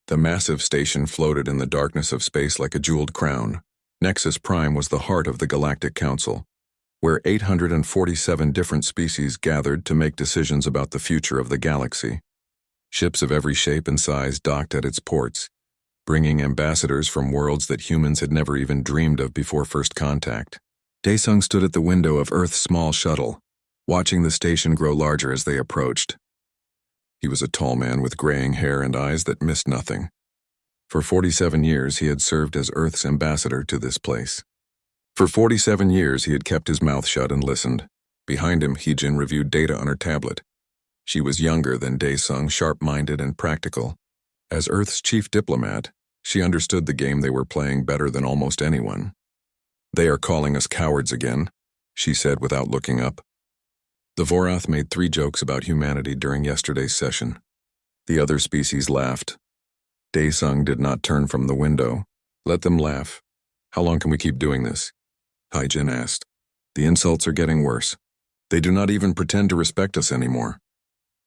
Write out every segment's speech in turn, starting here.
The massive station floated in the darkness of space like a jeweled crown. Nexus Prime was the heart of the Galactic Council, where 847 different species gathered to make decisions about the future of the galaxy. Ships of every shape and size docked at its ports, bringing ambassadors from worlds that humans had never even dreamed of before first contact. Daesung stood at the window of Earth's small shuttle, watching the station grow larger as they approached. He was a tall man with graying hair and eyes that missed nothing. For 47 years, he had served as Earth's ambassador to this place. For 47 years, he had kept his mouth shut and listened. Behind him, Heejin reviewed data on her tablet. She was younger than Daesung, sharp-minded and practical. As Earth's chief diplomat, she understood the game they were playing better than almost anyone. "They are calling us cowards again," she said without looking up. The Vorath made 3 jokes about humanity during yesterday's session. The other species laughed. Daesung did not turn from the window. "Let them laugh. How long can we keep doing this?" Heejin asked. "The insults are getting worse. They do not even pretend to respect us anymore."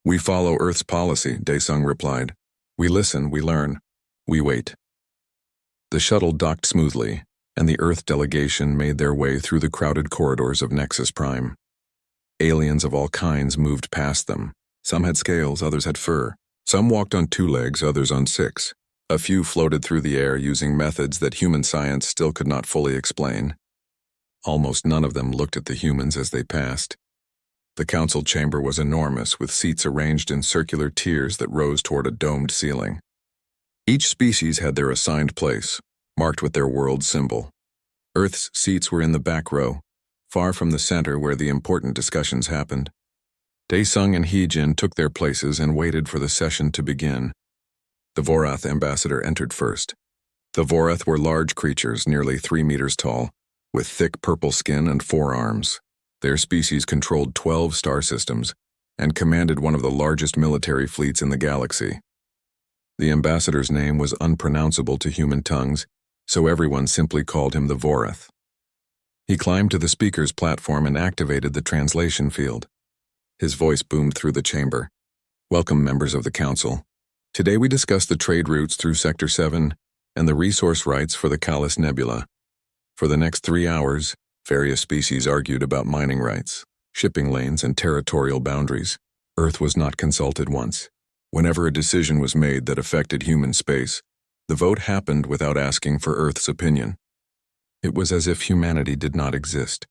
"We follow Earth's policy," Daesung replied. "We listen, we learn, we wait." The shuttle docked smoothly, and the Earth delegation made their way through the crowded corridors of Nexus Prime. Aliens of all kinds moved past them. Some had scales, others had fur. Some walked on 2 legs, others on 6. A few floated through the air using methods that human science still could not fully explain. Almost none of them looked at the humans as they passed. The council chamber was enormous, with seats arranged in circular tiers that rose toward a domed ceiling. Each species had their assigned place, marked with their world symbol. Earth's seats were in the back row, far from the center where the important discussions happened. Daesung and Heejin took their places and waited for the session to begin. The Vorath ambassador entered first. The Vorath were large creatures, nearly 3 meters tall, with thick purple skin and 4 arms. Their species controlled 12 star systems and commanded one of the largest military fleets in the galaxy. The ambassador's name was unpronounceable to human tongues, so everyone simply called him the Vorath. He climbed to the speaker's platform and activated the translation field. His voice boomed through the chamber. "Welcome, members of the Council. Today we discuss the trade routes through Sector 7 and the resource rights for the Kalis Nebula. For the next 3 hours, various species argued about mining rights, shipping lanes, and territorial boundaries. Earth was not consulted once. Whenever a decision was made that affected human space, the vote happened without asking for Earth's opinion. It was as if humanity did not exist."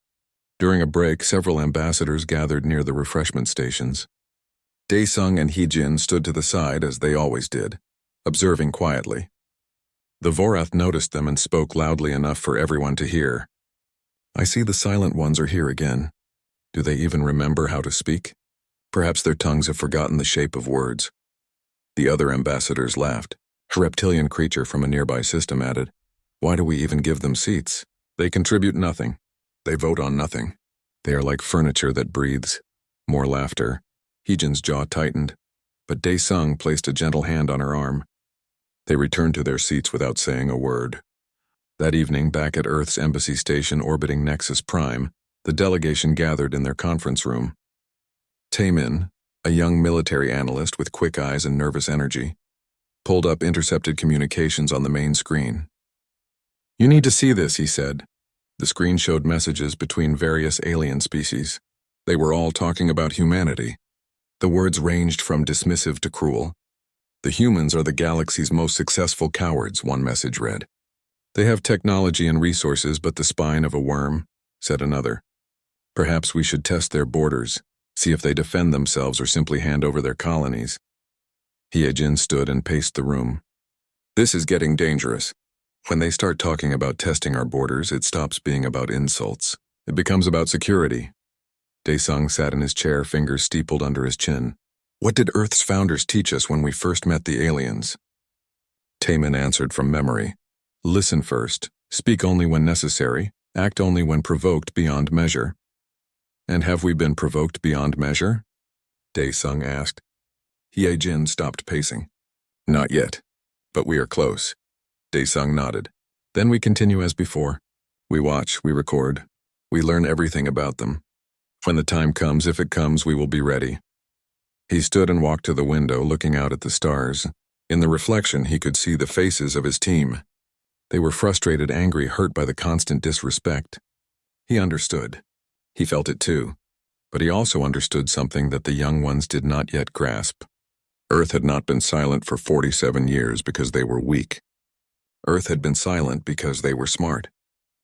During a break, several ambassadors gathered near the refreshment stations. Daesung and Heejin stood to the side as they always did, observing quietly. The Vorath noticed them and spoke loudly enough for everyone to hear. "I see the silent ones are here again. Do they even remember how to speak? Perhaps their tongues have forgotten the shape of words." The other ambassadors laughed. A reptilian creature from a nearby system added, "Why do we even give them seats? They contribute nothing. They vote on nothing. They are like furniture that breathes." More laughter. Heejin's jaw tightened, but Daesung placed a gentle hand on her arm. They returned to their seats without saying a word. That evening, back at Earth's embassy station orbiting Nexus Prime, the delegation gathered in their conference room. Taemin, a young military analyst with quick eyes and nervous energy, pulled up intercepted communications on the main screen. "You need to see this," he said. The screen showed messages between various alien species. They were all talking about humanity. The words ranged from dismissive to cruel. "The humans are the galaxy's most successful cowards," one message read. "They have technology and resources but the spine of a worm," said another. "Perhaps we should test their borders, see if they defend themselves or simply hand over their colonies." Heejin stood and paced the room. "This is getting dangerous. When they start talking about testing our borders, it stops being about insults. It becomes about security." Daesung sat in his chair, fingers steepled under his chin. "What did Earth's founders teach us when we first met the aliens?" Taemin answered from memory. "Listen first, speak only when necessary, act only when provoked beyond measure." "And have we been provoked beyond measure?" Daesung asked. Heejin stopped pacing. "Not yet, but we are close." Daesung nodded. "Then we continue as before. We watch, we record, we learn everything about them. When the time comes, if it comes, we will be ready." He stood and walked to the window, looking out at the stars. In the reflection, he could see the faces of his team. They were frustrated, angry, hurt by the constant disrespect. He understood. He felt it too. But he also understood something that the young ones did not yet grasp. Earth had not been silent for 47 years because they were weak. Earth had been silent because they were smart.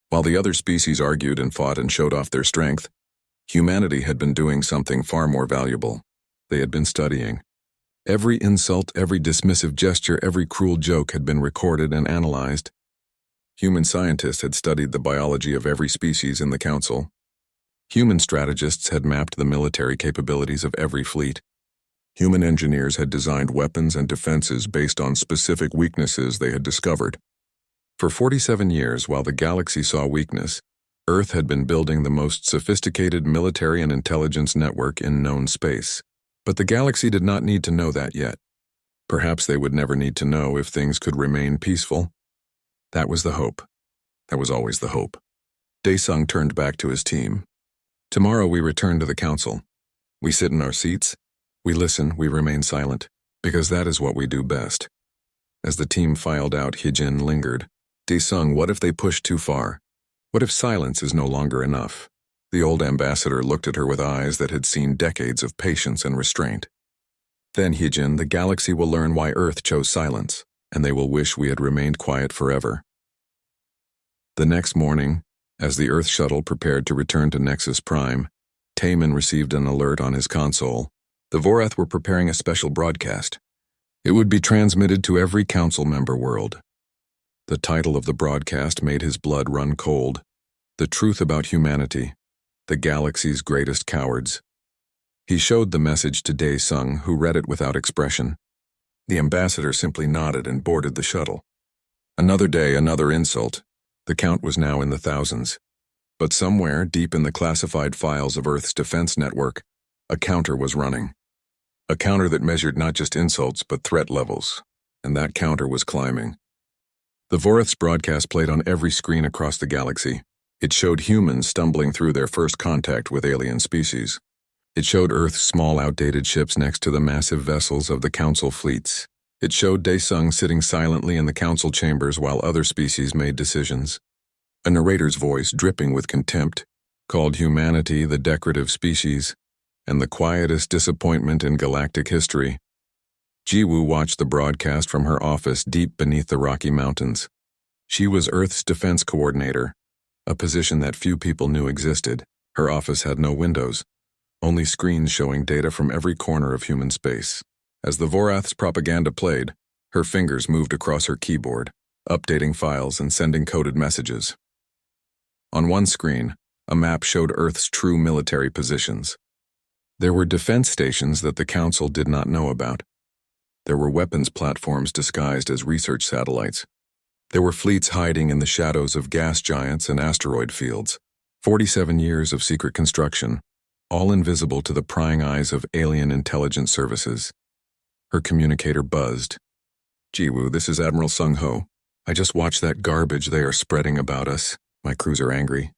While the other species argued and fought and showed off their strength, humanity had been doing something far more valuable. They had been studying. Every insult, every dismissive gesture, every cruel joke had been recorded and analyzed. Human scientists had studied the biology of every species in the Council. Human strategists had mapped the military capabilities of every fleet. Human engineers had designed weapons and defenses based on specific weaknesses they had discovered. For 47 years, while the galaxy saw weakness, Earth had been building the most sophisticated military and intelligence network in known space. But the galaxy did not need to know that yet. Perhaps they would never need to know if things could remain peaceful. That was the hope. That was always the hope. Daesung turned back to his team. Tomorrow we return to the Council. We sit in our seats. We listen, we remain silent, because that is what we do best. As the team filed out, Hijin lingered. Daesung, what if they push too far? What if silence is no longer enough? The old ambassador looked at her with eyes that had seen decades of patience and restraint. Then, Hijin, the galaxy will learn why Earth chose silence, and they will wish we had remained quiet forever. The next morning, as the Earth shuttle prepared to return to Nexus Prime, Taemin received an alert on his console. The Vorath were preparing a special broadcast. It would be transmitted to every Council member world. The title of the broadcast made his blood run cold. The Truth About Humanity, the Galaxy's Greatest Cowards. He showed the message to Daesung, who read it without expression. The ambassador simply nodded and boarded the shuttle. Another day, another insult. The count was now in the thousands. But somewhere, deep in the classified files of Earth's defense network, a counter was running. A counter that measured not just insults, but threat levels. And that counter was climbing. The Vorath's broadcast played on every screen across the galaxy. It showed humans stumbling through their first contact with alien species. It showed Earth's small, outdated ships next to the massive vessels of the Council fleets. It showed Daesung sitting silently in the Council chambers while other species made decisions. A narrator's voice, dripping with contempt, called humanity the decorative species and the quietest disappointment in galactic history. Jiwoo watched the broadcast from her office deep beneath the Rocky Mountains. She was Earth's defense coordinator, a position that few people knew existed. Her office had no windows, only screens showing data from every corner of human space. As the Vorath's propaganda played, her fingers moved across her keyboard, updating files and sending coded messages. On one screen, a map showed Earth's true military positions. There were defense stations that the Council did not know about. There were weapons platforms disguised as research satellites. There were fleets hiding in the shadows of gas giants and asteroid fields. 47 years of secret construction, all invisible to the prying eyes of alien intelligence services. Her communicator buzzed. Jiwoo, this is Admiral Sung-ho. I just watched that garbage they are spreading about us. My crews are angry.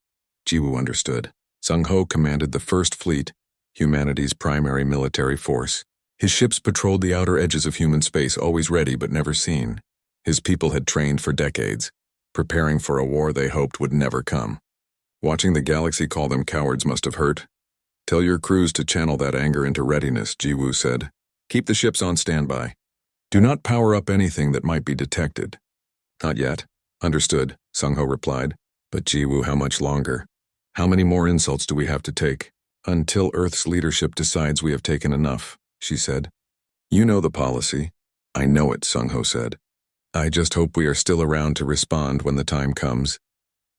Jiwoo understood. Sung-ho commanded the First Fleet, humanity's primary military force. His ships patrolled the outer edges of human space, always ready but never seen. His people had trained for decades, preparing for a war they hoped would never come. Watching the galaxy call them cowards must have hurt. Tell your crews to channel that anger into readiness, Jiwoo said. Keep the ships on standby. Do not power up anything that might be detected. Not yet. Understood, Sung-ho replied. But Jiwoo, how much longer? How many more insults do we have to take? Until Earth's leadership decides we have taken enough, she said. You know the policy. I know it, Sung-ho said. I just hope we are still around to respond when the time comes.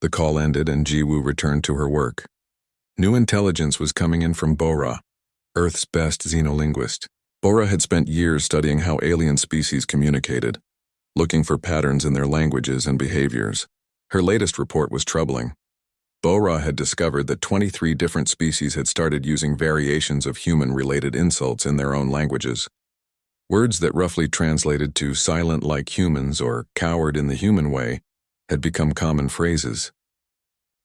The call ended and Jiwoo returned to her work. New intelligence was coming in from Bora, Earth's best xenolinguist. Bora had spent years studying how alien species communicated, looking for patterns in their languages and behaviors. Her latest report was troubling. Bora had discovered that 23 different species had started using variations of human-related insults in their own languages. Words that roughly translated to silent like humans or coward in the human way had become common phrases.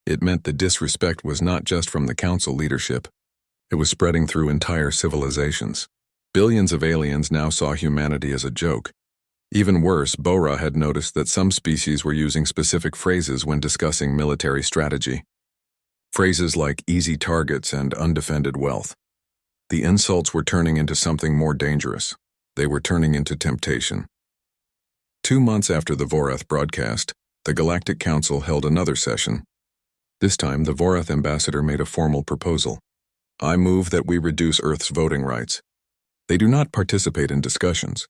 It meant the disrespect was not just from the Council leadership. It was spreading through entire civilizations. Billions of aliens now saw humanity as a joke, Even worse, Bora had noticed that some species were using specific phrases when discussing military strategy. Phrases like easy targets and undefended wealth. The insults were turning into something more dangerous. They were turning into temptation. 2 months after the Vorath broadcast, the Galactic Council held another session. This time, the Vorath ambassador made a formal proposal. I move that we reduce Earth's voting rights. They do not participate in discussions.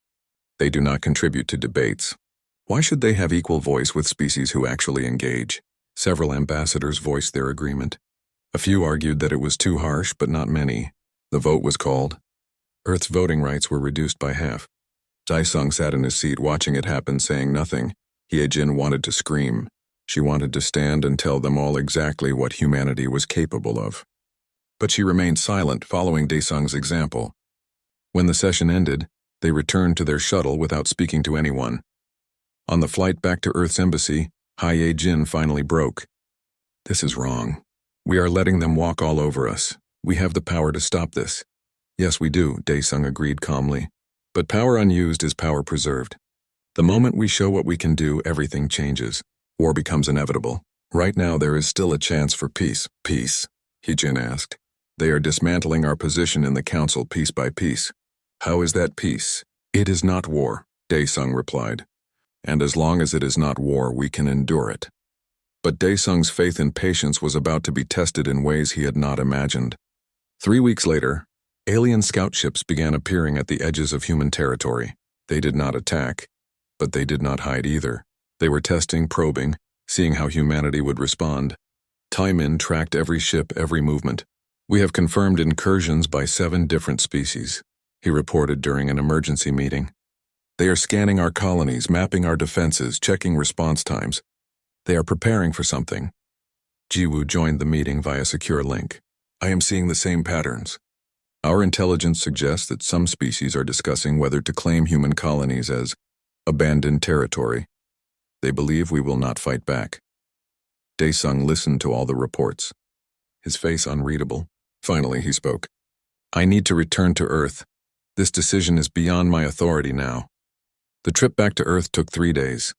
They do not contribute to debates. Why should they have equal voice with species who actually engage? Several ambassadors voiced their agreement. A few argued that it was too harsh, but not many. The vote was called. Earth's voting rights were reduced by half. Daisung sat in his seat watching it happen, saying nothing. Hyejin wanted to scream. She wanted to stand and tell them all exactly what humanity was capable of. But she remained silent, following Daesung's example. When the session ended, they returned to their shuttle without speaking to anyone. On the flight back to Earth's embassy, Hyejin finally broke. This is wrong. We are letting them walk all over us. We have the power to stop this. Yes, we do, Daesung agreed calmly. But power unused is power preserved. The moment we show what we can do, everything changes. War becomes inevitable. Right now there is still a chance for peace. Peace? Hyejin asked. They are dismantling our position in the council piece by piece. How is that peace? It is not war, Daesung replied. And as long as it is not war, we can endure it. But Daesung's faith and patience was about to be tested in ways he had not imagined. 3 weeks later, alien scout ships began appearing at the edges of human territory. They did not attack, but they did not hide either. They were testing, probing, seeing how humanity would respond. Taimin tracked every ship, every movement. We have confirmed incursions by 7 different species, he reported during an emergency meeting. They are scanning our colonies, mapping our defenses, checking response times. They are preparing for something. Jiwoo joined the meeting via secure link. I am seeing the same patterns. Our intelligence suggests that some species are discussing whether to claim human colonies as abandoned territory. They believe we will not fight back. Daesung listened to all the reports, his face unreadable. Finally, he spoke. I need to return to Earth. This decision is beyond my authority now. The trip back to Earth took 3 days.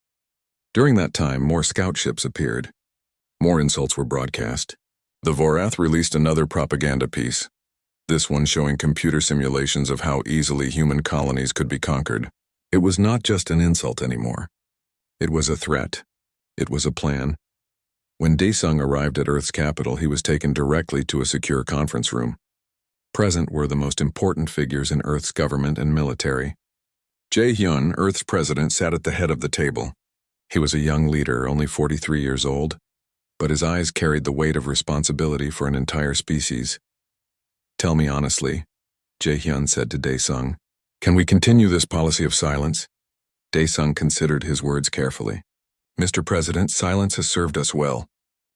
During that time, more scout ships appeared. More insults were broadcast. The Vorath released another propaganda piece, this one showing computer simulations of how easily human colonies could be conquered. It was not just an insult anymore. It was a threat. It was a plan. When Daesung arrived at Earth's capital, he was taken directly to a secure conference room. Present were the most important figures in Earth's government and military. Jae-hyun, Earth's president, sat at the head of the table. He was a young leader, only 43 years old, but his eyes carried the weight of responsibility for an entire species. Tell me honestly, Jae-hyun said to Daesung, can we continue this policy of silence? Daesung considered his words carefully. Mr. President, silence has served us well.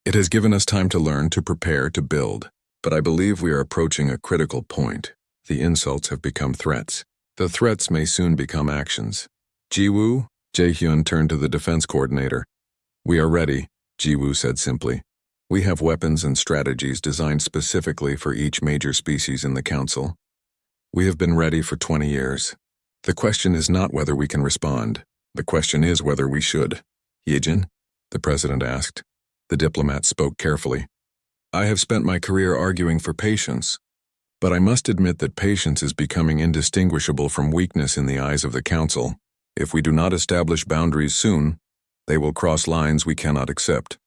It has given us time to learn, to prepare, to build. But I believe we are approaching a critical point. The insults have become threats. The threats may soon become actions. Jiwoo? Jae-hyun turned to the defense coordinator. We are ready, Jiwoo said simply. We have weapons and strategies designed specifically for each major species in the council. We have been ready for 20 years. The question is not whether we can respond. The question is whether we should. Hyejin? The president asked. The diplomat spoke carefully. I have spent my career arguing for patience, but I must admit that patience is becoming indistinguishable from weakness in the eyes of the council. If we do not establish boundaries soon, they will cross lines we cannot accept.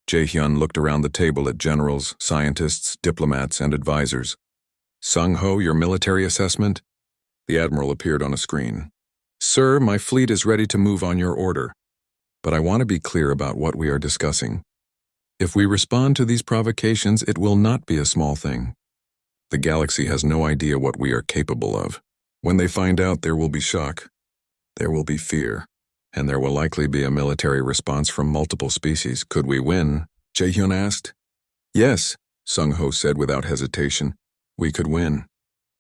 Jae-hyun looked around the table at generals, scientists, diplomats, and advisors. Sung-ho, your military assessment? The admiral appeared on a screen. Sir, my fleet is ready to move on your order. But I want to be clear about what we are discussing. If we respond to these provocations, it will not be a small thing. The galaxy has no idea what we are capable of. When they find out, there will be shock. There will be fear. And there will likely be a military response from multiple species. Could we win? Jae-hyun asked. Yes, Sung-ho said without hesitation. We could win.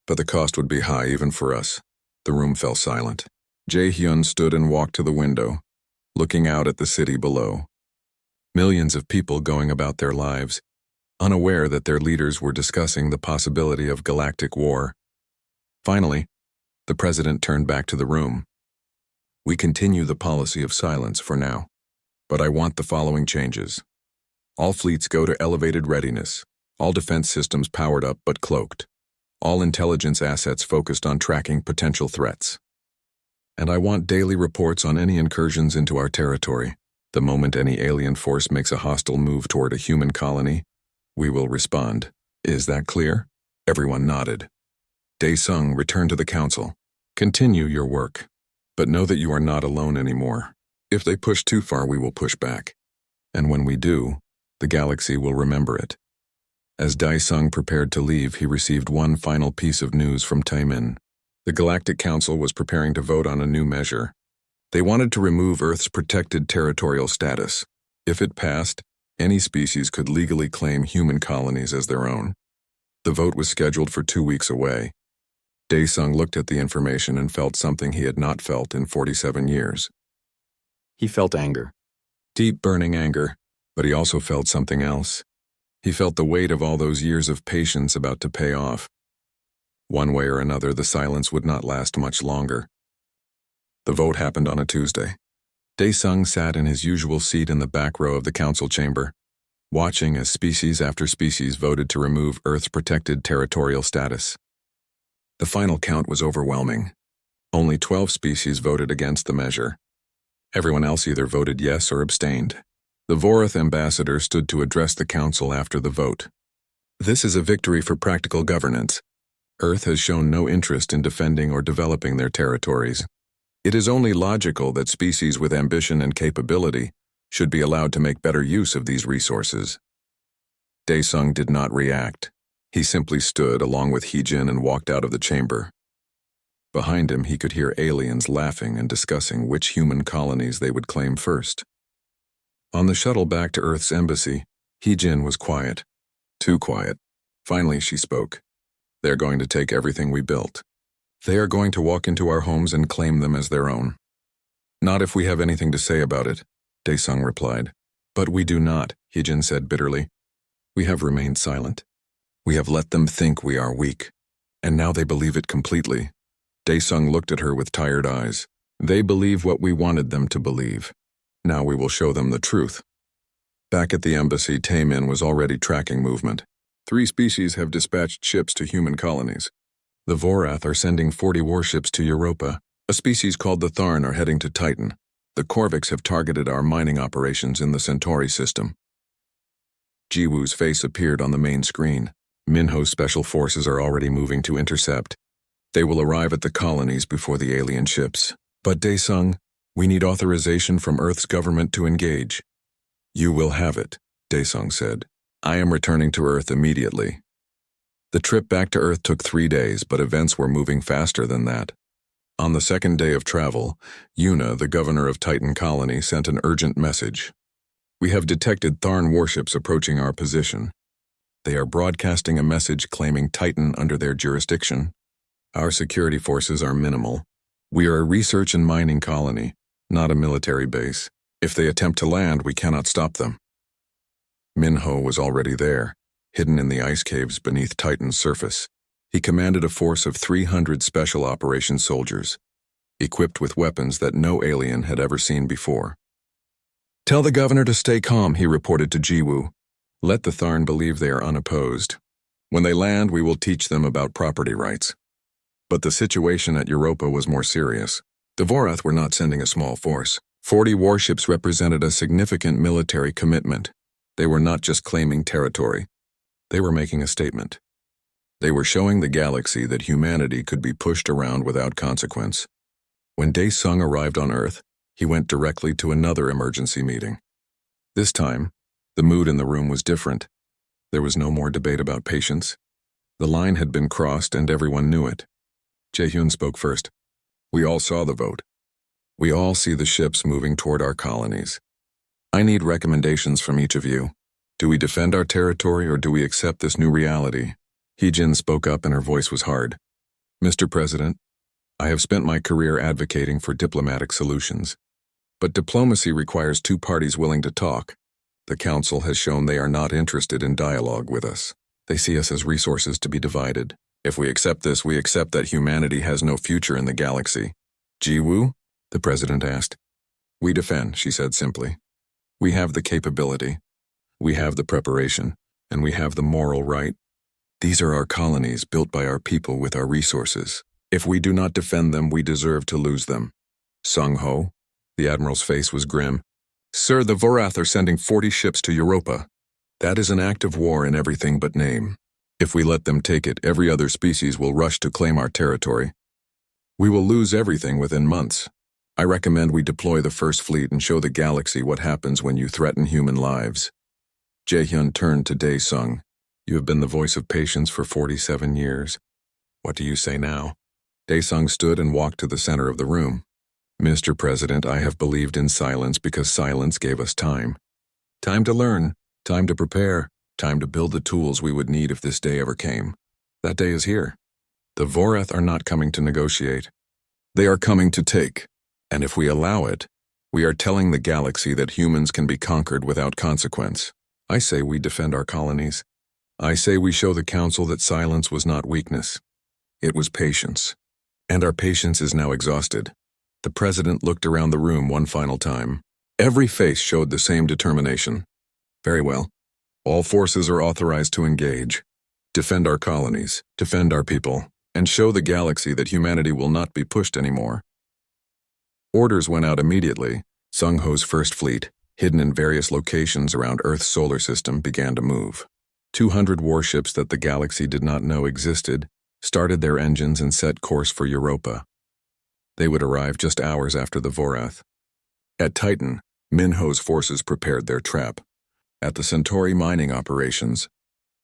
But the cost would be high even for us. The room fell silent. Jae-hyun stood and walked to the window, looking out at the city below. Millions of people going about their lives, unaware that their leaders were discussing the possibility of galactic war. Finally, the president turned back to the room. We continue the policy of silence for now. But I want the following changes. All fleets go to elevated readiness. All defense systems powered up but cloaked. All intelligence assets focused on tracking potential threats. And I want daily reports on any incursions into our territory. The moment any alien force makes a hostile move toward a human colony, we will respond. Is that clear? Everyone nodded. Dae-sung returned to the council. Continue your work. But know that you are not alone anymore. If they push too far, we will push back. And when we do, the galaxy will remember it. As Dae-sung prepared to leave, he received one final piece of news from Taemin. The Galactic Council was preparing to vote on a new measure. They wanted to remove Earth's protected territorial status. If it passed, any species could legally claim human colonies as their own. The vote was scheduled for 2 weeks away. Dae-sung looked at the information and felt something he had not felt in 47 years. He felt anger. Deep, burning anger, but he also felt something else. He felt the weight of all those years of patience about to pay off. One way or another, the silence would not last much longer. The vote happened on a Tuesday. Dae-sung sat in his usual seat in the back row of the council chamber, watching as species after species voted to remove Earth's protected territorial status. The final count was overwhelming. Only 12 species voted against the measure. Everyone else either voted yes or abstained. The Vorath ambassador stood to address the council after the vote. This is a victory for practical governance. Earth has shown no interest in defending or developing their territories. It is only logical that species with ambition and capability should be allowed to make better use of these resources. Dae-sung did not react. He simply stood along with Hee-jin and walked out of the chamber. Behind him, he could hear aliens laughing and discussing which human colonies they would claim first. On the shuttle back to Earth's embassy, Hee-jin was quiet. Too quiet. Finally, she spoke. They're going to take everything we built. They are going to walk into our homes and claim them as their own. Not if we have anything to say about it, Dae-sung replied. But we do not, Hee-jin said bitterly. We have remained silent. We have let them think we are weak. And now they believe it completely. Dae-sung looked at her with tired eyes. They believe what we wanted them to believe. Now we will show them the truth. Back at the embassy, Taemin was already tracking movement. 3 species have dispatched ships to human colonies. The Vorath are sending 40 warships to Europa. A species called the Tharn are heading to Titan. The Korvax have targeted our mining operations in the Centauri system. Jiwoo's face appeared on the main screen. Minho's special forces are already moving to intercept. They will arrive at the colonies before the alien ships. But Dae-sung, we need authorization from Earth's government to engage. You will have it, Dae-sung said. I am returning to Earth immediately. The trip back to Earth took 3 days, but events were moving faster than that. On the second day of travel, Yuna, the governor of Titan Colony, sent an urgent message. We have detected Tharn warships approaching our position. They are broadcasting a message claiming Titan under their jurisdiction. Our security forces are minimal. We are a research and mining colony, not a military base. If they attempt to land, we cannot stop them. Minho was already there, hidden in the ice caves beneath Titan's surface. He commanded a force of 300 special operations soldiers, equipped with weapons that no alien had ever seen before. Tell the governor to stay calm, he reported to Jiwoo. Let the Tharn believe they are unopposed. When they land, we will teach them about property rights. But the situation at Europa was more serious. The Vorath were not sending a small force. 40 warships represented a significant military commitment. They were not just claiming territory. They were making a statement. They were showing the galaxy that humanity could be pushed around without consequence. When Dae-sung arrived on Earth, he went directly to another emergency meeting. This time, the mood in the room was different. There was no more debate about patience. The line had been crossed and everyone knew it. Jae-hyun spoke first. We all saw the vote. We all see the ships moving toward our colonies. I need recommendations from each of you. Do we defend our territory or do we accept this new reality? Hee-jin spoke up and her voice was hard. Mr. President, I have spent my career advocating for diplomatic solutions. But diplomacy requires 2 parties willing to talk. The Council has shown they are not interested in dialogue with us. They see us as resources to be divided. If we accept this, we accept that humanity has no future in the galaxy. Jiwoo, the president asked. We defend, she said simply. We have the capability, we have the preparation, and we have the moral right. These are our colonies built by our people with our resources. If we do not defend them, we deserve to lose them. Sung Ho, the admiral's face was grim. Sir, the Vorath are sending 40 ships to Europa. That is an act of war in everything but name. If we let them take it, every other species will rush to claim our territory. We will lose everything within months. I recommend we deploy the First Fleet and show the galaxy what happens when you threaten human lives. Jae-hyun turned to Dae-sung. You have been the voice of patience for 47 years. What do you say now? Dae-sung stood and walked to the center of the room. Mr. President, I have believed in silence because silence gave us time. Time to learn, time to prepare, time to build the tools we would need if this day ever came. That day is here. The Vorath are not coming to negotiate. They are coming to take. And if we allow it, we are telling the galaxy that humans can be conquered without consequence. I say we defend our colonies. I say we show the Council that silence was not weakness. It was patience. And our patience is now exhausted. The president looked around the room one final time. Every face showed the same determination. Very well. All forces are authorized to engage. Defend our colonies, defend our people, and show the galaxy that humanity will not be pushed anymore. Orders went out immediately. Sung Ho's First Fleet, hidden in various locations around Earth's solar system, began to move. 200 warships that the galaxy did not know existed started their engines and set course for Europa. They would arrive just hours after the Vorath. At Titan, Minho's forces prepared their trap. At the Centauri mining operations,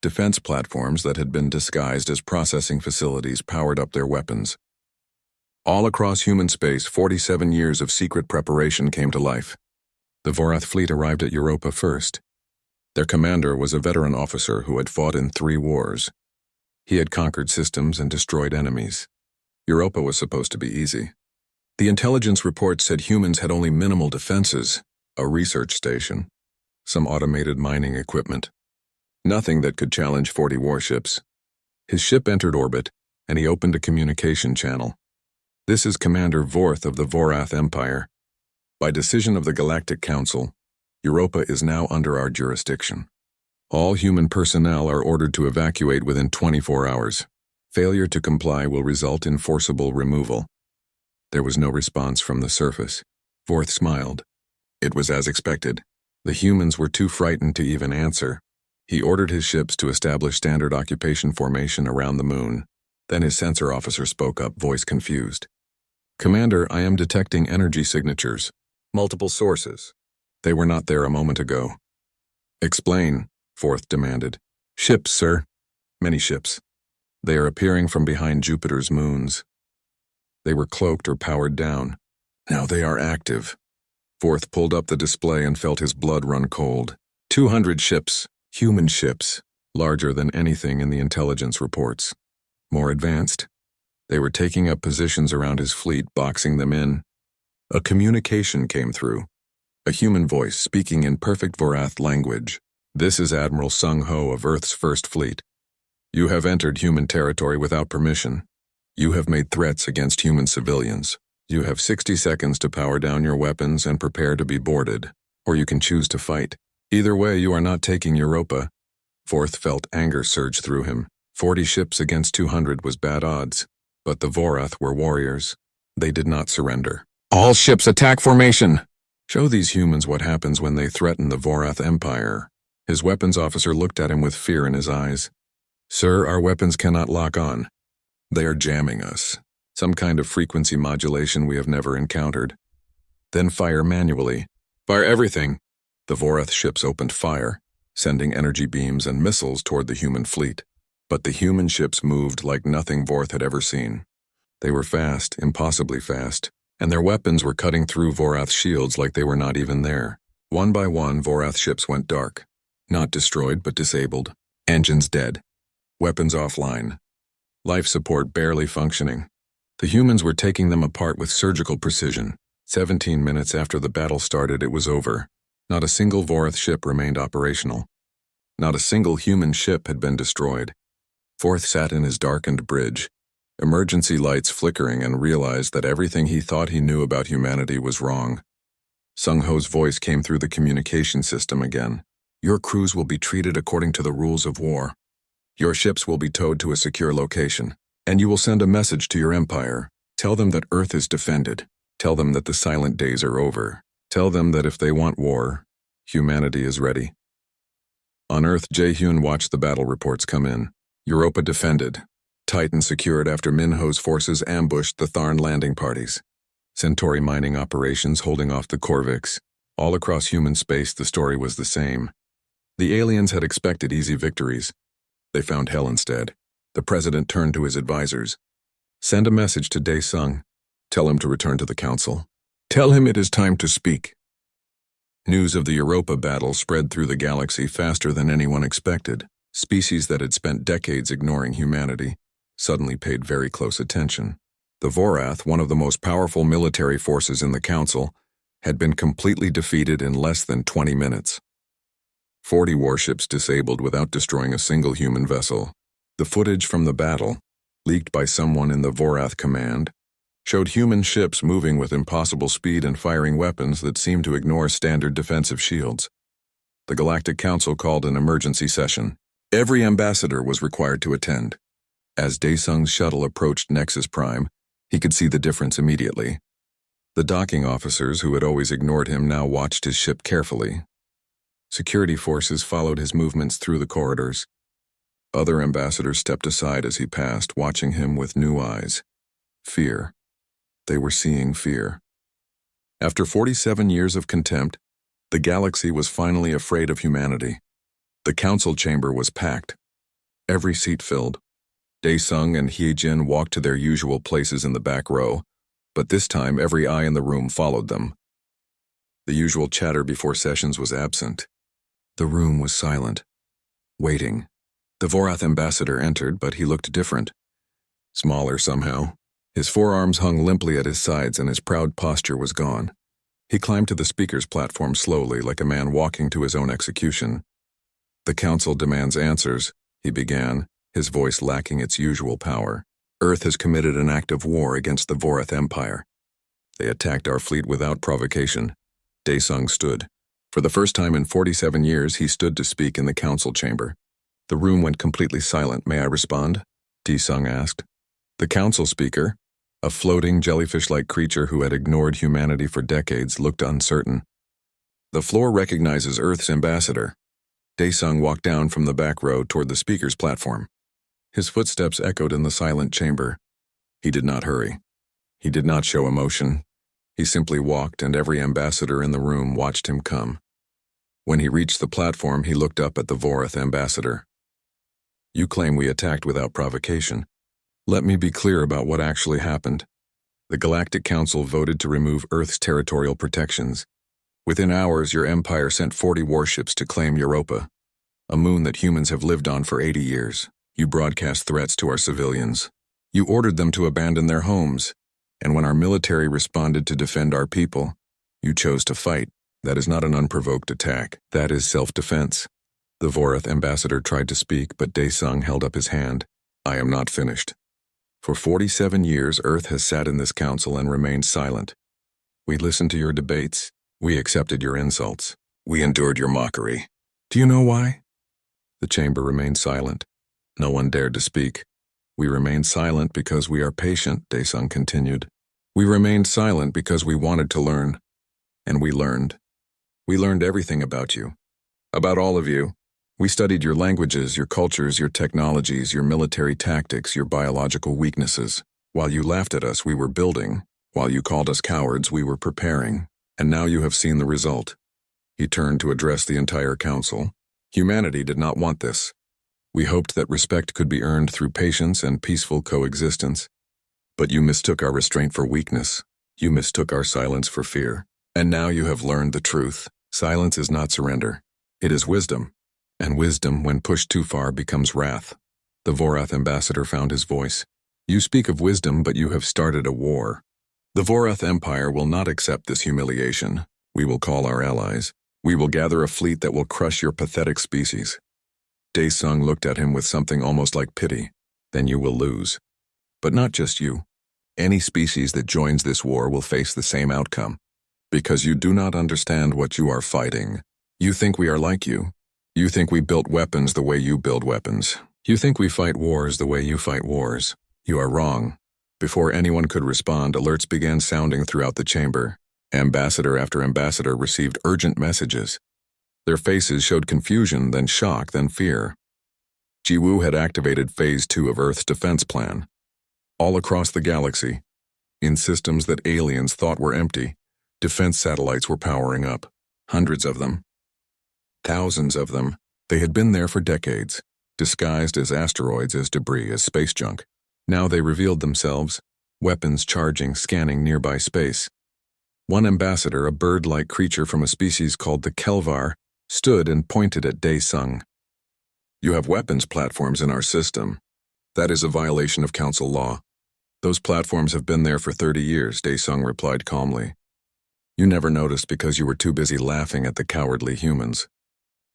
defense platforms that had been disguised as processing facilities powered up their weapons. All across human space, 47 years of secret preparation came to life. The Vorath fleet arrived at Europa first. Their commander was a veteran officer who had fought in 3 wars. He had conquered systems and destroyed enemies. Europa was supposed to be easy. The intelligence report said humans had only minimal defenses, a research station, some automated mining equipment. Nothing that could challenge 40 warships. His ship entered orbit, and he opened a communication channel. This is Commander Vorth of the Vorath Empire. By decision of the Galactic Council, Europa is now under our jurisdiction. All human personnel are ordered to evacuate within 24 hours. Failure to comply will result in forcible removal. There was no response from the surface. Vorth smiled. It was as expected. The humans were too frightened to even answer. He ordered his ships to establish standard occupation formation around the moon. Then his sensor officer spoke up, voice confused. Commander, I am detecting energy signatures. Multiple sources. They were not there a moment ago. Explain, Vorth demanded. Ships, sir. Many ships. They are appearing from behind Jupiter's moons. They were cloaked or powered down. Now they are active. Vorth pulled up the display and felt his blood run cold. 200 ships, human ships, larger than anything in the intelligence reports. More advanced. They were taking up positions around his fleet, boxing them in. A communication came through. A human voice speaking in perfect Vorath language. This is Admiral Sung Ho of Earth's First Fleet. You have entered human territory without permission. You have made threats against human civilians. You have 60 seconds to power down your weapons and prepare to be boarded, or you can choose to fight. Either way, you are not taking Europa. Vorth felt anger surge through him. 40 ships against 200 was bad odds. But the Vorath were warriors. They did not surrender. All ships attack formation! Show these humans what happens when they threaten the Vorath Empire. His weapons officer looked at him with fear in his eyes. Sir, our weapons cannot lock on. They are jamming us. Some kind of frequency modulation we have never encountered. Then fire manually. Fire everything! The Vorath ships opened fire, sending energy beams and missiles toward the human fleet. But the human ships moved like nothing Vorth had ever seen. They were fast, impossibly fast, and their weapons were cutting through Vorath's shields like they were not even there. One by one, Vorath ships went dark. Not destroyed, but disabled. Engines dead. Weapons offline. Life support barely functioning. The humans were taking them apart with surgical precision. 17 minutes after the battle started, it was over. Not a single Vorath ship remained operational. Not a single human ship had been destroyed. Vorth sat in his darkened bridge. emergency lights flickering, and realized that everything he thought he knew about humanity was wrong. Sung-Ho's voice came through the communication system again. Your crews will be treated according to the rules of war. Your ships will be towed to a secure location, and you will send a message to your empire. Tell them that Earth is defended. Tell them that the silent days are over. Tell them that if they want war, humanity is ready. On Earth, Jae-hyun watched the battle reports come in. Europa defended. Titan secured after Minho's forces ambushed the Tharn landing parties. Centauri mining operations holding off the Corviks. All across human space, the story was the same. The aliens had expected easy victories. They found hell instead. The president turned to his advisors. Send a message to Dae-sung. Tell him to return to the council. Tell him it is time to speak. News of the Europa battle spread through the galaxy faster than anyone expected. Species that had spent decades ignoring humanity suddenly paid very close attention. The Vorath, one of the most powerful military forces in the council, had been completely defeated in less than 20 minutes. 40 warships disabled without destroying a single human vessel. The footage from the battle, leaked by someone in the Vorath command, showed human ships moving with impossible speed and firing weapons that seemed to ignore standard defensive shields. The Galactic Council called an emergency session. Every ambassador was required to attend. As Dae-sung's shuttle approached Nexus Prime, he could see the difference immediately. The docking officers who had always ignored him now watched his ship carefully. Security forces followed his movements through the corridors. Other ambassadors stepped aside as he passed, watching him with new eyes. Fear. They were seeing fear. After 47 years of contempt, the galaxy was finally afraid of humanity. The council chamber was packed. Every seat filled. Dae-sung and Hye-jin walked to their usual places in the back row, but this time every eye in the room followed them. The usual chatter before sessions was absent. The room was silent, waiting. The Vorath ambassador entered, but he looked different. Smaller somehow. His forearms hung limply at his sides and his proud posture was gone. He climbed to the speaker's platform slowly, like a man walking to his own execution. The council demands answers, he began, his voice lacking its usual power. Earth has committed an act of war against the Vorath Empire. They attacked our fleet without provocation. Dae-sung stood. For the first time in 47 years, he stood to speak in the council chamber. The room went completely silent. May I respond? Dae-sung asked. The council speaker, a floating jellyfish-like creature who had ignored humanity for decades, looked uncertain. The floor recognizes Earth's ambassador. Dae-sung walked down from the back row toward the speaker's platform. His footsteps echoed in the silent chamber. He did not hurry. He did not show emotion. He simply walked, and every ambassador in the room watched him come. When he reached the platform, he looked up at the Vorath ambassador. You claim we attacked without provocation. Let me be clear about what actually happened. The Galactic Council voted to remove Earth's territorial protections. Within hours, your empire sent 40 warships to claim Europa, a moon that humans have lived on for 80 years. You broadcast threats to our civilians. You ordered them to abandon their homes. And when our military responded to defend our people, you chose to fight. That is not an unprovoked attack. That is self-defense. The Vorath ambassador tried to speak, but Dae-sung held up his hand. I am not finished. For 47 years, Earth has sat in this council and remained silent. We listened to your debates. We accepted your insults. We endured your mockery. Do you know why? The chamber remained silent. No one dared to speak. We remained silent because we are patient, Dae-sung continued. We remained silent because we wanted to learn. And we learned. We learned everything about you. About all of you. We studied your languages, your cultures, your technologies, your military tactics, your biological weaknesses. While you laughed at us, we were building. While you called us cowards, we were preparing. And now you have seen the result. He turned to address the entire council. Humanity did not want this. We hoped that respect could be earned through patience and peaceful coexistence. But you mistook our restraint for weakness. You mistook our silence for fear. And now you have learned the truth. Silence is not surrender. It is wisdom. And wisdom, when pushed too far, becomes wrath. The Vorath ambassador found his voice. You speak of wisdom, but you have started a war. The Vorath Empire will not accept this humiliation. We will call our allies. We will gather a fleet that will crush your pathetic species. Dae-sung looked at him with something almost like pity. Then you will lose. But not just you. Any species that joins this war will face the same outcome. Because you do not understand what you are fighting. You think we are like you. You think we built weapons the way you build weapons. You think we fight wars the way you fight wars. You are wrong. Before anyone could respond, alerts began sounding throughout the chamber. Ambassador after ambassador received urgent messages. Their faces showed confusion, then shock, then fear. Jiwoo had activated Phase 2 of Earth's defense plan. All across the galaxy, in systems that aliens thought were empty, defense satellites were powering up. Hundreds of them. Thousands of them. They had been there for decades, disguised as asteroids, as debris, as space junk. Now they revealed themselves, weapons charging, scanning nearby space. One ambassador, a bird-like creature from a species called the Kelvar, stood and pointed at Dae-sung. You have weapons platforms in our system. That is a violation of Council law. Those platforms have been there for 30 years, Dae-sung replied calmly. You never noticed because you were too busy laughing at the cowardly humans.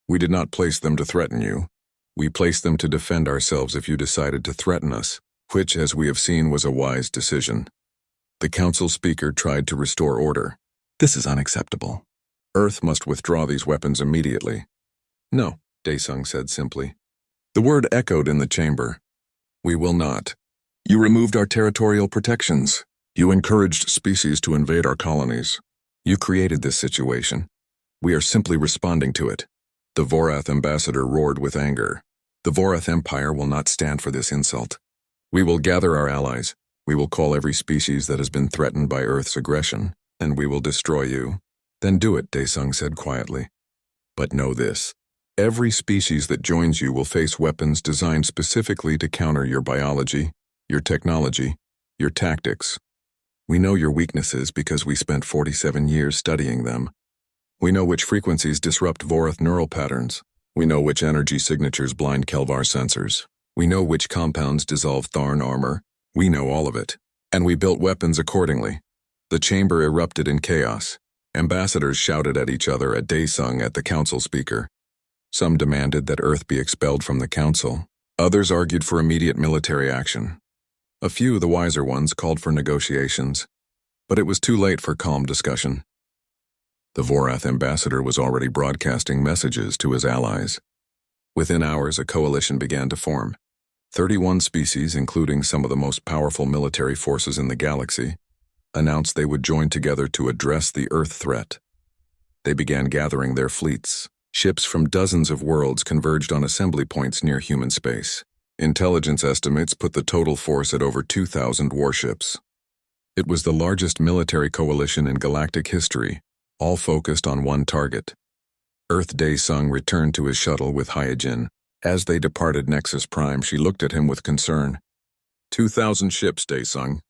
We did not place them to threaten you. We placed them to defend ourselves if you decided to threaten us, which, as we have seen, was a wise decision. The council speaker tried to restore order. This is unacceptable. Earth must withdraw these weapons immediately. No, Dae-sung said simply. The word echoed in the chamber. We will not. You removed our territorial protections. You encouraged species to invade our colonies. You created this situation. We are simply responding to it. The Vorath ambassador roared with anger. The Vorath Empire will not stand for this insult. We will gather our allies. We will call every species that has been threatened by Earth's aggression, and we will destroy you. Then do it, Dae-sung said quietly. But know this. Every species that joins you will face weapons designed specifically to counter your biology, your technology, your tactics. We know your weaknesses because we spent 47 years studying them. We know which frequencies disrupt Vorath neural patterns. We know which energy signatures blind Kelvar sensors. We know which compounds dissolve Tharn armor. We know all of it. And we built weapons accordingly. The chamber erupted in chaos. Ambassadors shouted at each other, at Dae-sung, at the council speaker. Some demanded that Earth be expelled from the council. Others argued for immediate military action. A few, the wiser ones, called for negotiations. But it was too late for calm discussion. The Vorath ambassador was already broadcasting messages to his allies. Within hours, a coalition began to form. 31 species, including some of the most powerful military forces in the galaxy, announced they would join together to address the Earth threat. They began gathering their fleets. Ships from dozens of worlds converged on assembly points near human space. Intelligence estimates put the total force at over 2,000 warships. It was the largest military coalition in galactic history, all focused on one target. Earth Dae-sung returned to his shuttle with Hyojin. As they departed Nexus Prime, she looked at him with concern. 2,000 ships, Dae-sung.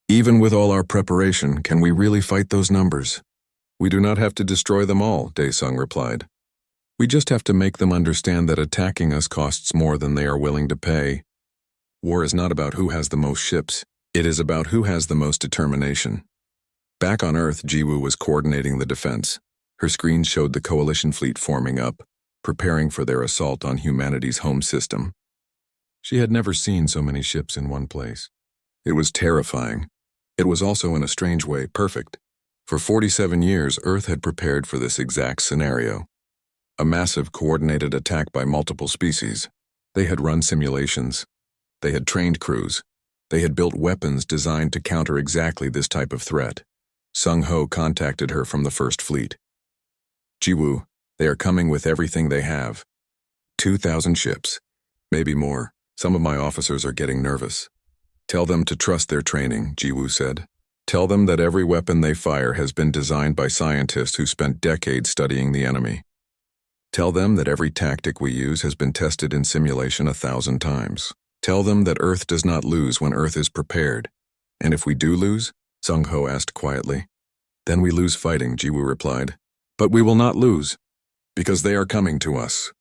Even with all our preparation, can we really fight those numbers? We do not have to destroy them all, Dae-sung replied. We just have to make them understand that attacking us costs more than they are willing to pay. War is not about who has the most ships. It is about who has the most determination. Back on Earth, Jiwoo was coordinating the defense. Her screen showed the coalition fleet forming up, preparing for their assault on humanity's home system. She had never seen so many ships in one place. It was terrifying. It was also, in a strange way, perfect. For 47 years, Earth had prepared for this exact scenario. A massive coordinated attack by multiple species. They had run simulations. They had trained crews. They had built weapons designed to counter exactly this type of threat. Sung-ho contacted her from the First Fleet. Jiwoo, they are coming with everything they have. 2,000 ships. Maybe more. Some of my officers are getting nervous. Tell them to trust their training, Jiwoo said. Tell them that every weapon they fire has been designed by scientists who spent decades studying the enemy. Tell them that every tactic we use has been tested in simulation 1,000 times. Tell them that Earth does not lose when Earth is prepared. And if we do lose? Sung-ho asked quietly. Then we lose fighting, Jiwoo replied. But we will not lose, because they are coming to us.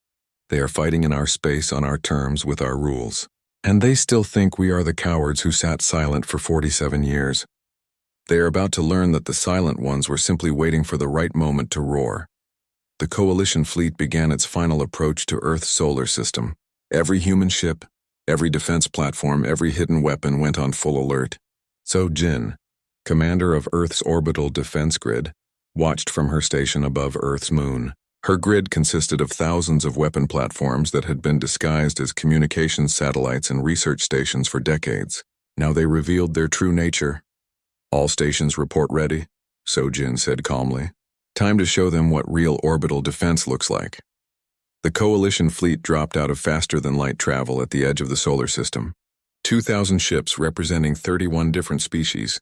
They are fighting in our space on our terms with our rules. And they still think we are the cowards who sat silent for 47 years. They are about to learn that the silent ones were simply waiting for the right moment to roar. The coalition fleet began its final approach to Earth's solar system. Every human ship, Every defense platform, every hidden weapon went on full alert. So Jin, commander of Earth's orbital defense grid, watched from her station above Earth's moon. Her grid consisted of thousands of weapon platforms that had been disguised as communications satellites and research stations for decades. Now they revealed their true nature. All stations report ready, So Jin said calmly. Time to show them what real orbital defense looks like. The Coalition fleet dropped out of faster-than-light travel at the edge of the solar system. 2,000 ships representing 31 different species,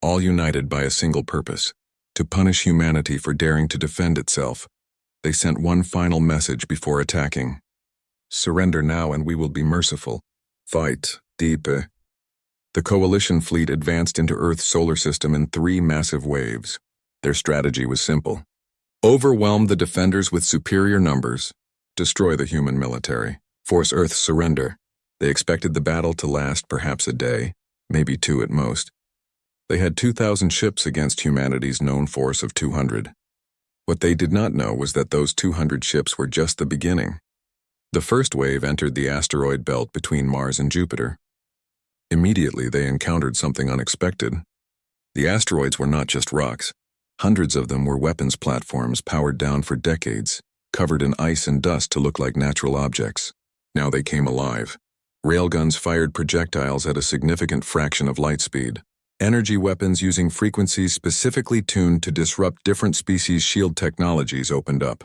all united by a single purpose: to punish humanity for daring to defend itself. They sent one final message before attacking. Surrender now and we will be merciful. Fight, Deepe. The Coalition fleet advanced into Earth's solar system in 3 massive waves. Their strategy was simple: overwhelm the defenders with superior numbers, destroy the human military, force Earth's surrender. They expected the battle to last perhaps a day, maybe 2 at most. They had 2,000 ships against humanity's known force of 200. What they did not know was that those 200 ships were just the beginning. The first wave entered the asteroid belt between Mars and Jupiter. Immediately, they encountered something unexpected. The asteroids were not just rocks. Hundreds of them were weapons platforms powered down for decades, covered in ice and dust to look like natural objects. Now they came alive. Railguns fired projectiles at a significant fraction of light speed. Energy weapons using frequencies specifically tuned to disrupt different species' shield technologies opened up.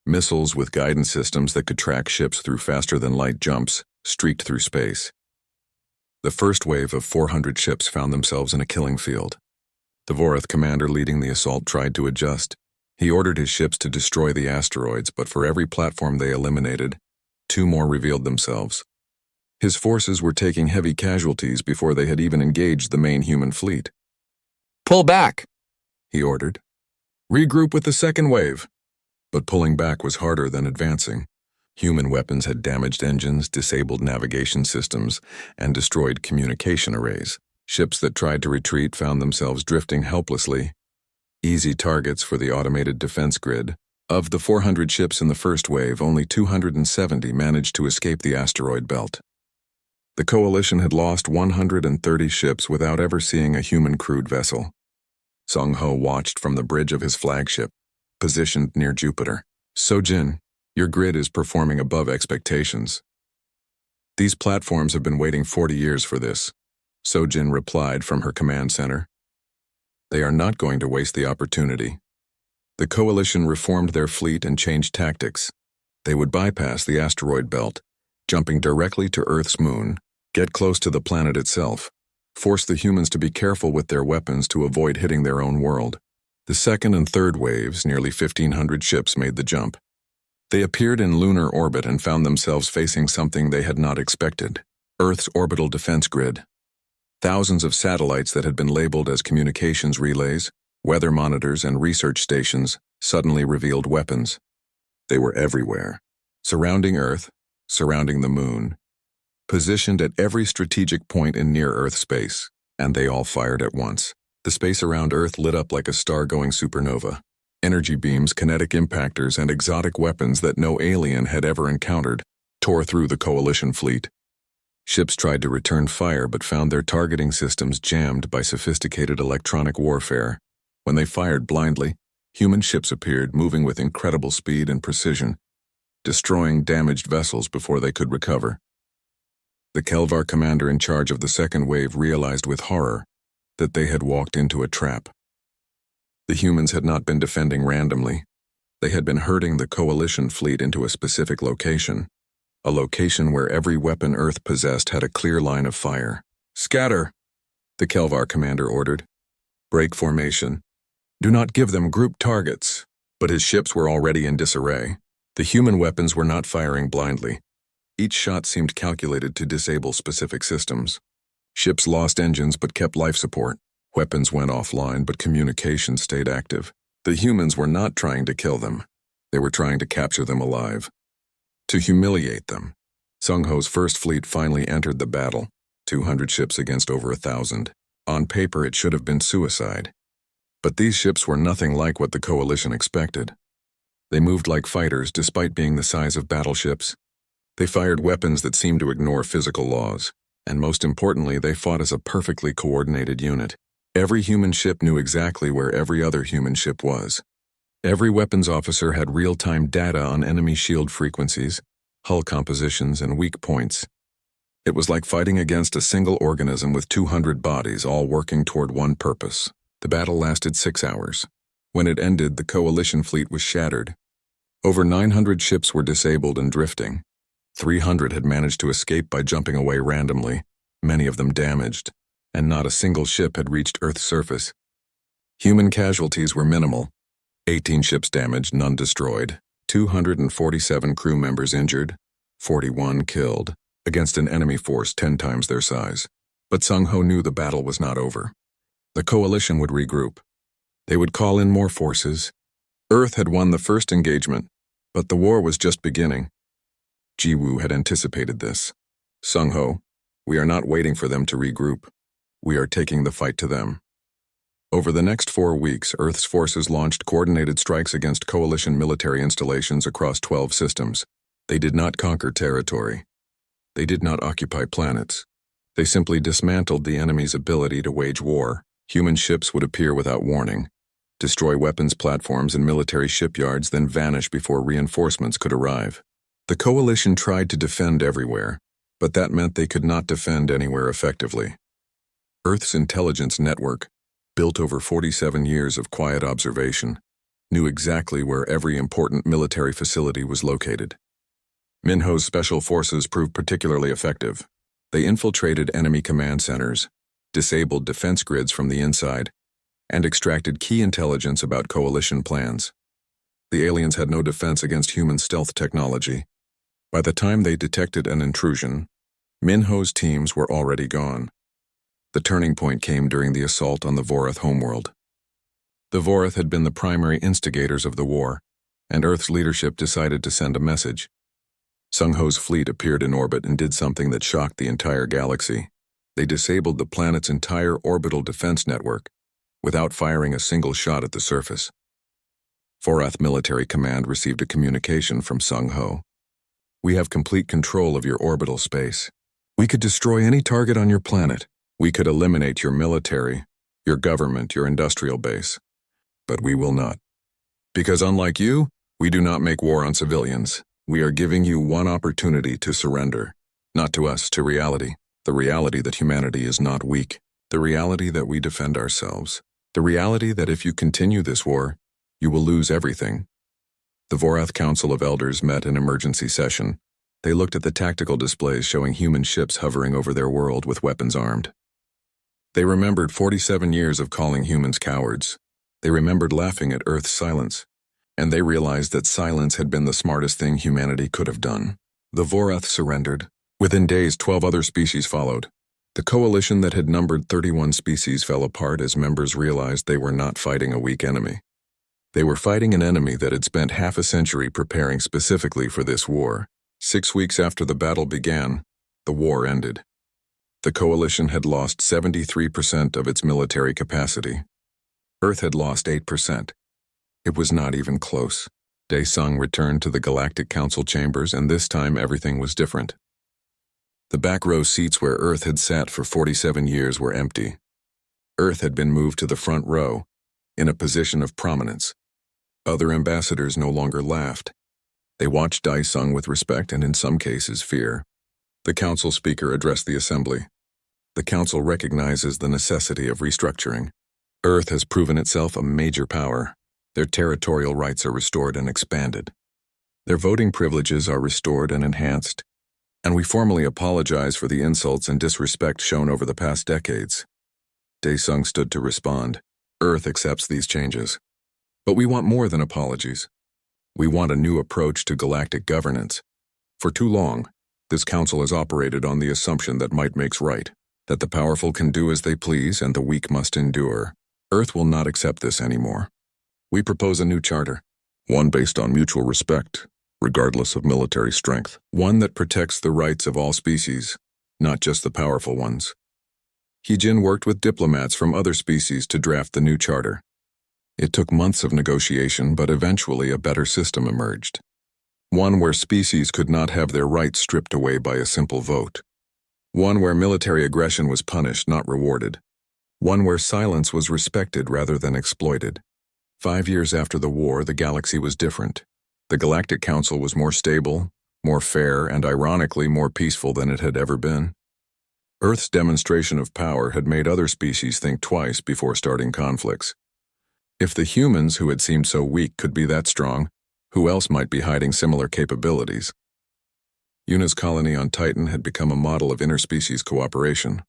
Missiles with guidance systems that could track ships through faster-than-light jumps streaked through space. The first wave of 400 ships found themselves in a killing field. The Vorath commander leading the assault tried to adjust. He ordered his ships to destroy the asteroids, but for every platform they eliminated, 2 more revealed themselves. His forces were taking heavy casualties before they had even engaged the main human fleet. "Pull back," he ordered. "Regroup with the second wave." But pulling back was harder than advancing. Human weapons had damaged engines, disabled navigation systems, and destroyed communication arrays. Ships that tried to retreat found themselves drifting helplessly, easy targets for the automated defense grid. Of the 400 ships in the first wave, only 270 managed to escape the asteroid belt. The Coalition had lost 130 ships without ever seeing a human-crewed vessel. Sung Ho watched from the bridge of his flagship, positioned near Jupiter. "Sojin, your grid is performing above expectations. These platforms have been waiting 40 years for this," Sojin replied from her command center. "They are not going to waste the opportunity." The Coalition reformed their fleet and changed tactics. They would bypass the asteroid belt, jumping directly to Earth's moon, get close to the planet itself, force the humans to be careful with their weapons to avoid hitting their own world. The second and third waves, nearly 1,500 ships, made the jump. They appeared in lunar orbit and found themselves facing something they had not expected: Earth's orbital defense grid. Thousands of satellites that had been labeled as communications relays, weather monitors, and research stations suddenly revealed weapons. They were everywhere, surrounding Earth, surrounding the moon, positioned at every strategic point in near-Earth space, and they all fired at once. The space around Earth lit up like a star-going supernova. Energy beams, kinetic impactors, and exotic weapons that no alien had ever encountered tore through the Coalition fleet. Ships tried to return fire but found their targeting systems jammed by sophisticated electronic warfare. When they fired blindly, human ships appeared, moving with incredible speed and precision, destroying damaged vessels before they could recover. The Kelvar commander in charge of the second wave realized with horror that they had walked into a trap. The humans had not been defending randomly. They had been herding the Coalition fleet into a specific location, a location where every weapon Earth possessed had a clear line of fire. "Scatter," the Kelvar commander ordered. "Break formation. Do not give them group targets." But his ships were already in disarray. The human weapons were not firing blindly. Each shot seemed calculated to disable specific systems. Ships lost engines but kept life support. Weapons went offline but communication stayed active. The humans were not trying to kill them. They were trying to capture them alive, to humiliate them. Sung Ho's first fleet finally entered the battle, 200 ships against over 1,000. On paper, it should have been suicide. But these ships were nothing like what the Coalition expected. They moved like fighters despite being the size of battleships. They fired weapons that seemed to ignore physical laws, and most importantly, they fought as a perfectly coordinated unit. Every human ship knew exactly where every other human ship was. Every weapons officer had real-time data on enemy shield frequencies, hull compositions, and weak points. It was like fighting against a single organism with 200 bodies all working toward one purpose. The battle lasted 6 hours. When it ended, the coalition fleet was shattered. Over 900 ships were disabled and drifting. 300 had managed to escape by jumping away randomly, many of them damaged, and not a single ship had reached Earth's surface. Human casualties were minimal. 18 ships damaged, none destroyed, 247 crew members injured, 41 killed, against an enemy force 10 times their size. But Sung-ho knew the battle was not over. The coalition would regroup. They would call in more forces. Earth had won the first engagement, but the war was just beginning. Ji-woo had anticipated this. Sung-ho, we are not waiting for them to regroup. We are taking the fight to them. Over the next 4 weeks, Earth's forces launched coordinated strikes against coalition military installations across 12 systems. They did not conquer territory. They did not occupy planets. They simply dismantled the enemy's ability to wage war. Human ships would appear without warning, destroy weapons platforms and military shipyards, then vanish before reinforcements could arrive. The coalition tried to defend everywhere, but that meant they could not defend anywhere effectively. Earth's intelligence network, built over 47 years of quiet observation, knew exactly where every important military facility was located. Minho's special forces proved particularly effective. They infiltrated enemy command centers, disabled defense grids from the inside, and extracted key intelligence about coalition plans. The aliens had no defense against human stealth technology. By the time they detected an intrusion, Minho's teams were already gone. The turning point came during the assault on the Vorath homeworld. The Vorath had been the primary instigators of the war, and Earth's leadership decided to send a message. Sung-ho's fleet appeared in orbit and did something that shocked the entire galaxy. They disabled the planet's entire orbital defense network without firing a single shot at the surface. Vorath Military Command received a communication from Sung-ho. We have complete control of your orbital space. We could destroy any target on your planet. We could eliminate your military, your government, your industrial base. But we will not. Because unlike you, we do not make war on civilians. We are giving you one opportunity to surrender. Not to us, to reality. The reality that humanity is not weak. The reality that we defend ourselves. The reality that if you continue this war, you will lose everything. The Vorath Council of Elders met in emergency session. They looked at the tactical displays showing human ships hovering over their world with weapons armed. They remembered 47 years of calling humans cowards. They remembered laughing at Earth's silence. And they realized that silence had been the smartest thing humanity could have done. The Vorath surrendered. Within days, 12 other species followed. The coalition that had numbered 31 species fell apart as members realized they were not fighting a weak enemy. They were fighting an enemy that had spent half a century preparing specifically for this war. 6 weeks after the battle began, the war ended. The coalition had lost 73% of its military capacity. Earth had lost 8%. It was not even close. Dae-sung returned to the Galactic Council chambers, and this time everything was different. The back row seats where Earth had sat for 47 years were empty. Earth had been moved to the front row, in a position of prominence. Other ambassadors no longer laughed. They watched Dae-sung with respect and in some cases fear. The council speaker addressed the assembly. The council recognizes the necessity of restructuring. Earth has proven itself a major power. Their territorial rights are restored and expanded. Their voting privileges are restored and enhanced. And we formally apologize for the insults and disrespect shown over the past decades. Dae-sung stood to respond. Earth accepts these changes. But we want more than apologies. We want a new approach to galactic governance. For too long, this council has operated on the assumption that might makes right, that the powerful can do as they please and the weak must endure. Earth will not accept this anymore. We propose a new charter, one based on mutual respect, regardless of military strength, one that protects the rights of all species, not just the powerful ones. Heejin worked with diplomats from other species to draft the new charter. It took months of negotiation, but eventually a better system emerged. One where species could not have their rights stripped away by a simple vote. One where military aggression was punished, not rewarded. One where silence was respected rather than exploited. 5 years after the war, the galaxy was different. The Galactic Council was more stable, more fair, and ironically more peaceful than it had ever been. Earth's demonstration of power had made other species think twice before starting conflicts. If the humans who had seemed so weak could be that strong, who else might be hiding similar capabilities? Yuna's colony on Titan had become a model of interspecies cooperation.